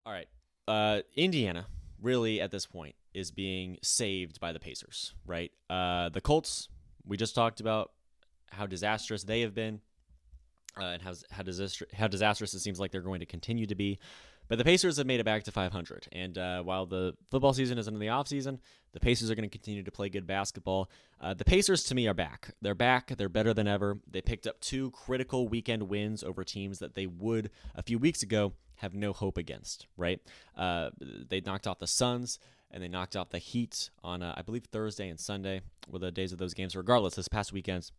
All right. Indiana really at this point is being saved by the Pacers, right? The Colts, we just talked about how disastrous they have been, and how disastrous it seems like they're going to continue to be. But the Pacers have made it back to 500. And while the football season is in the offseason, the Pacers are going to continue to play good basketball. The Pacers, to me, are back. They're back. They're better than ever. They picked up two critical weekend wins over teams that they would, a few weeks ago, have no hope against, right? They knocked off the Suns and they knocked off the Heat on, I believe, Thursday and Sunday were the days of those games. Regardless, this past weekend,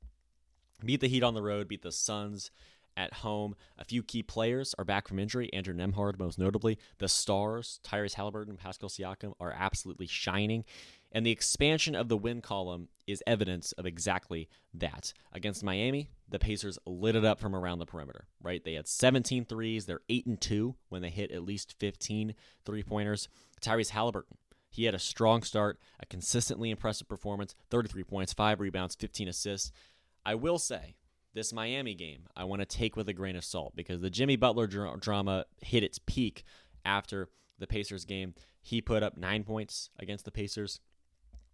beat the Heat on the road, beat the Suns at home. A few key players are back from injury. Andrew Nembhard, most notably. The stars, Tyrese Halliburton and Pascal Siakam, are absolutely shining. And the expansion of the win column is evidence of exactly that. Against Miami, the Pacers lit it up from around the perimeter, right? They had 17 threes. They're 8-2 when they hit at least 15 three-pointers. Tyrese Halliburton, he had a strong start, a consistently impressive performance, 33 points, 5 rebounds, 15 assists. I will say, this Miami game, I want to take with a grain of salt because the Jimmy Butler drama hit its peak after the Pacers game. He put up 9 points against the Pacers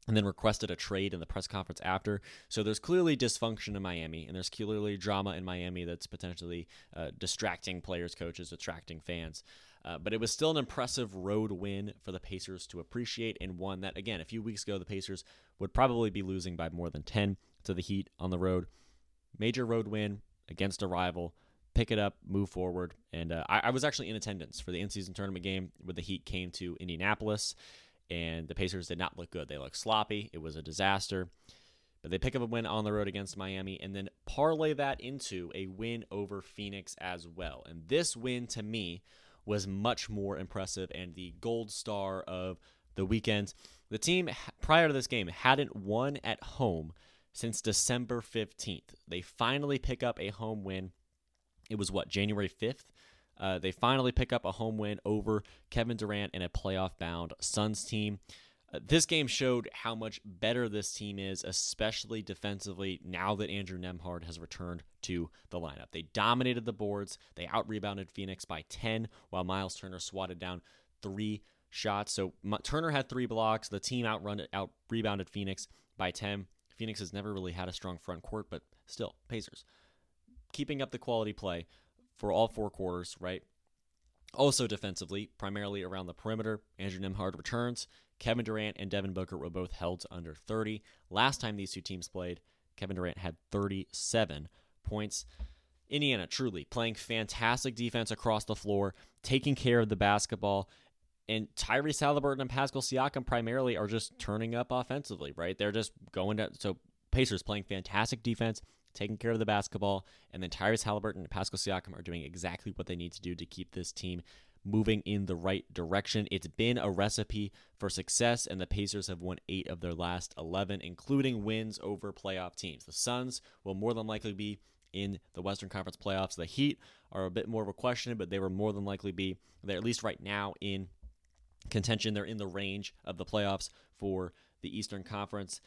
and then requested a trade in the press conference after. So there's clearly dysfunction in Miami, and there's clearly drama in Miami that's potentially distracting players, coaches, attracting fans. But it was still an impressive road win for the Pacers to appreciate, and one that, again, a few weeks ago, the Pacers would probably be losing by more than 10 to the Heat on the road. Major road win against a rival. Pick it up, move forward. And I was actually in attendance for the in-season tournament game where the Heat came to Indianapolis, and the Pacers did not look good. They looked sloppy. It was a disaster. But they pick up a win on the road against Miami and then parlay that into a win over Phoenix as well. And this win, to me, was much more impressive and the gold star of the weekend. The team, prior to this game, hadn't won at home since December 15th. They finally pick up a home win. It was, January 5th? They finally pick up a home win over Kevin Durant and a playoff-bound Suns team. This game showed how much better this team is, especially defensively, now that Andrew Nembhard has returned to the lineup. They dominated the boards. They out-rebounded Phoenix by 10, while Miles Turner swatted down 3 shots. So Turner had 3 blocks. The team out-rebounded Phoenix by 10. Phoenix has never really had a strong front court, but still, Pacers keeping up the quality play for all 4 quarters, right? Also defensively, primarily around the perimeter, Andrew Nembhard returns. Kevin Durant and Devin Booker were both held to under 30. Last time these two teams played, Kevin Durant had 37 points. Indiana truly playing fantastic defense across the floor, taking care of the basketball, and Tyrese Halliburton and Pascal Siakam primarily are just turning up offensively, right? They're just going to, so Pacers playing fantastic defense, taking care of the basketball, and then Tyrese Halliburton and Pascal Siakam are doing exactly what they need to do to keep this team moving in the right direction. It's been a recipe for success, and the Pacers have won 8 of their last 11, including wins over playoff teams. The Suns will more than likely be in the Western Conference playoffs. The Heat are a bit more of a question, but they will more than likely be, they're at least right now in contention. They're in the range of the playoffs for the Eastern Conference.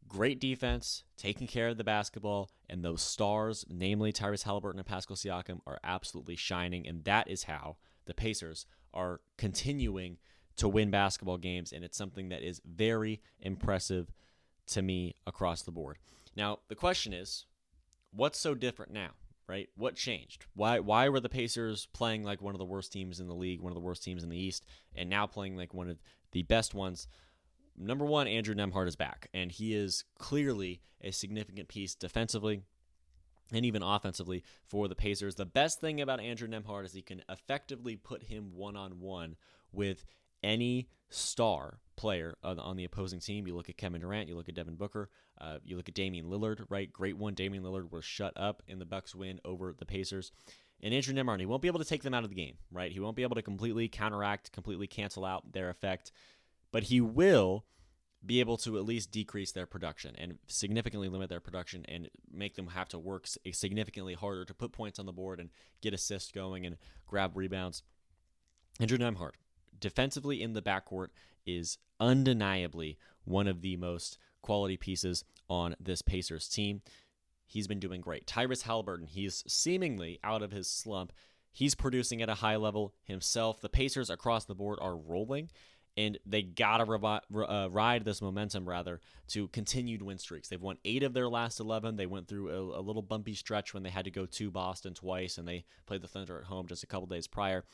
Great defense, taking care of the basketball, and those stars, namely Tyrese Halliburton and Pascal Siakam, are absolutely shining, and that is how the Pacers are continuing to win basketball games, and it's something that is very impressive to me across the board. Now, the question is, what's so different now, right? What changed? Why were the Pacers playing like one of the worst teams in the league, one of the worst teams in the East, and now playing like one of the best ones? Number one, Andrew Nembhard is back, and he is clearly a significant piece defensively and even offensively for the Pacers. The best thing about Andrew Nembhard is he can effectively put him one-on-one with any star player on the opposing team. You look at Kevin Durant, you look at Devin Booker, you look at Damian Lillard, right? Great one. Damian Lillard was shut up in the Bucks win over the Pacers. And Andrew Nembhard, he won't be able to take them out of the game, right? He won't be able to completely counteract, completely cancel out their effect, but he will be able to at least decrease their production and significantly limit their production and make them have to work significantly harder to put points on the board and get assists going and grab rebounds. Andrew Nembhard, defensively in the backcourt, is undeniably one of the most quality pieces on this Pacers team. He's been doing great. Tyrese Halliburton, he's seemingly out of his slump. He's producing at a high level himself. The Pacers across the board are rolling, and they got to ride this momentum, to continued win streaks. They've won 8 of their last 11. They went through a little bumpy stretch when they had to go to Boston twice, and they played the Thunder at home just a couple days prior.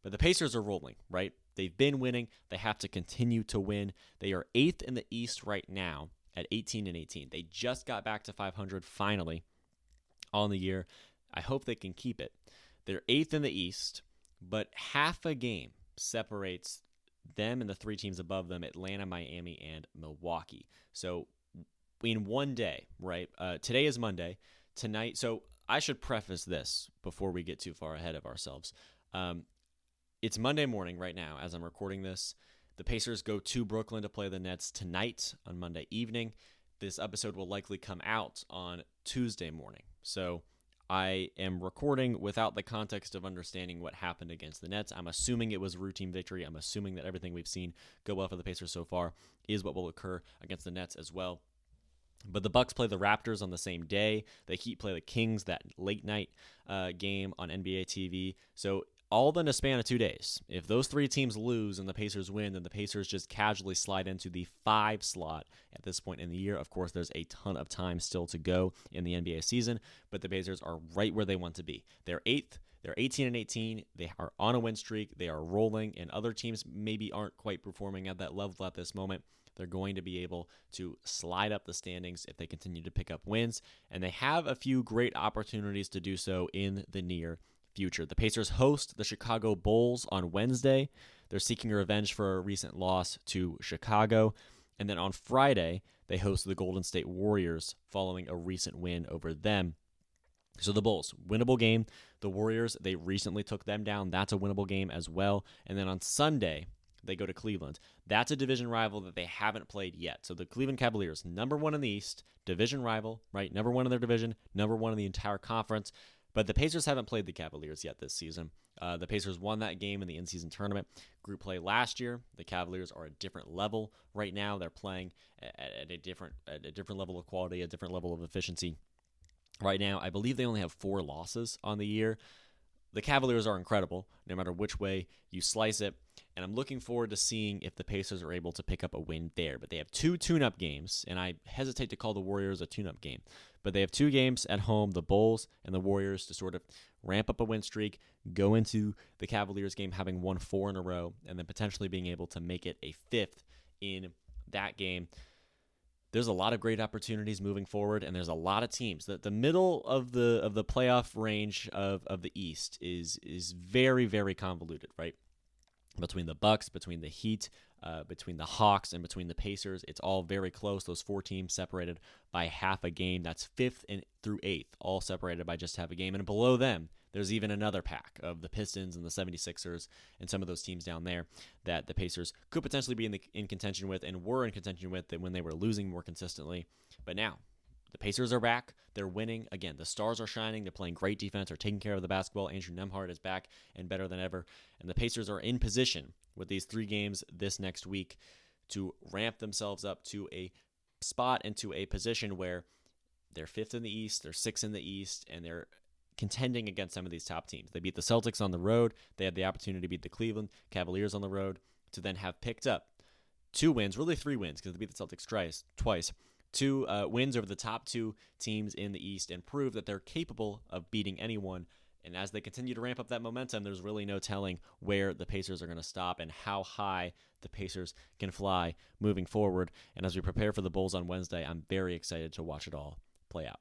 But the Pacers are rolling, right? They've been winning. They have to continue to win. They are 8th in the East right now at 18-18. They just got back to 500 finally on the year. I hope they can keep it. They're 8th in the East, but half a game separates them and the 3 teams above them, Atlanta, Miami, and Milwaukee. So in one day, right? Today is Monday. Tonight, so I should preface this before we get too far ahead of ourselves. It's Monday morning right now as I'm recording this. The Pacers go to Brooklyn to play the Nets tonight on Monday evening. This episode will likely come out on Tuesday morning. So I am recording without the context of understanding what happened against the Nets. I'm assuming it was a routine victory. I'm assuming that everything we've seen go well for the Pacers so far is what will occur against the Nets as well. But the Bucks play the Raptors on the same day. The Heat play the Kings that late night game on NBA TV. So all in a span of 2 days. If those 3 teams lose and the Pacers win, then the Pacers just casually slide into the 5 slot at this point in the year. Of course, there's a ton of time still to go in the NBA season, but the Pacers are right where they want to be. They're 8th. They're 18-18. They are on a win streak. They are rolling, and other teams maybe aren't quite performing at that level at this moment. They're going to be able to slide up the standings if they continue to pick up wins, and they have a few great opportunities to do so in the near future. The Pacers host the Chicago Bulls on Wednesday. They're seeking revenge for a recent loss to Chicago. And then on Friday, they host the Golden State Warriors following a recent win over them. So the Bulls, winnable game. The Warriors, they recently took them down. That's a winnable game as well. And then on Sunday, they go to Cleveland. That's a division rival that they haven't played yet. So the Cleveland Cavaliers, number 1 in the East, division rival, right? Number 1 in their division, number 1 in the entire conference. But the Pacers haven't played the Cavaliers yet this season. The Pacers won that game in the in-season tournament group play last year. The Cavaliers are a different level right now. They're playing at a different level of quality, a different level of efficiency. Right now, I believe they only have 4 losses on the year. The Cavaliers are incredible, no matter which way you slice it. And I'm looking forward to seeing if the Pacers are able to pick up a win there. But they have 2 tune-up games, and I hesitate to call the Warriors a tune-up game. But they have 2 games at home, the Bulls and the Warriors, to sort of ramp up a win streak, go into the Cavaliers game having won 4 in a row, and then potentially being able to make it a 5th in that game. There's a lot of great opportunities moving forward, and there's a lot of teams. The middle of the playoff range of the East is very, very convoluted, right? Between the Bucks, between the Heat, between the Hawks, and between the Pacers, it's all very close. Those 4 teams separated by half a game. That's 5th through 8th, all separated by just half a game. And below them, there's even another pack of the Pistons and the 76ers and some of those teams down there that the Pacers could potentially be in contention with and were in contention with when they were losing more consistently. But now, the Pacers are back. They're winning. Again, the stars are shining. They're playing great defense. They're taking care of the basketball. Andrew Nembhard is back and better than ever. And the Pacers are in position with these 3 games this next week to ramp themselves up to a spot and to a position where they're 5th in the East, they're 6th in the East, and they're contending against some of these top teams. They beat the Celtics on the road. They had the opportunity to beat the Cleveland Cavaliers on the road, to then have picked up 2 wins, really 3 wins, because they beat the Celtics twice. 2 wins over the top 2 teams in the East, and prove that they're capable of beating anyone. And as they continue to ramp up that momentum, there's really no telling where the Pacers are going to stop and how high the Pacers can fly moving forward. And as we prepare for the Bulls on Wednesday, I'm very excited to watch it all play out.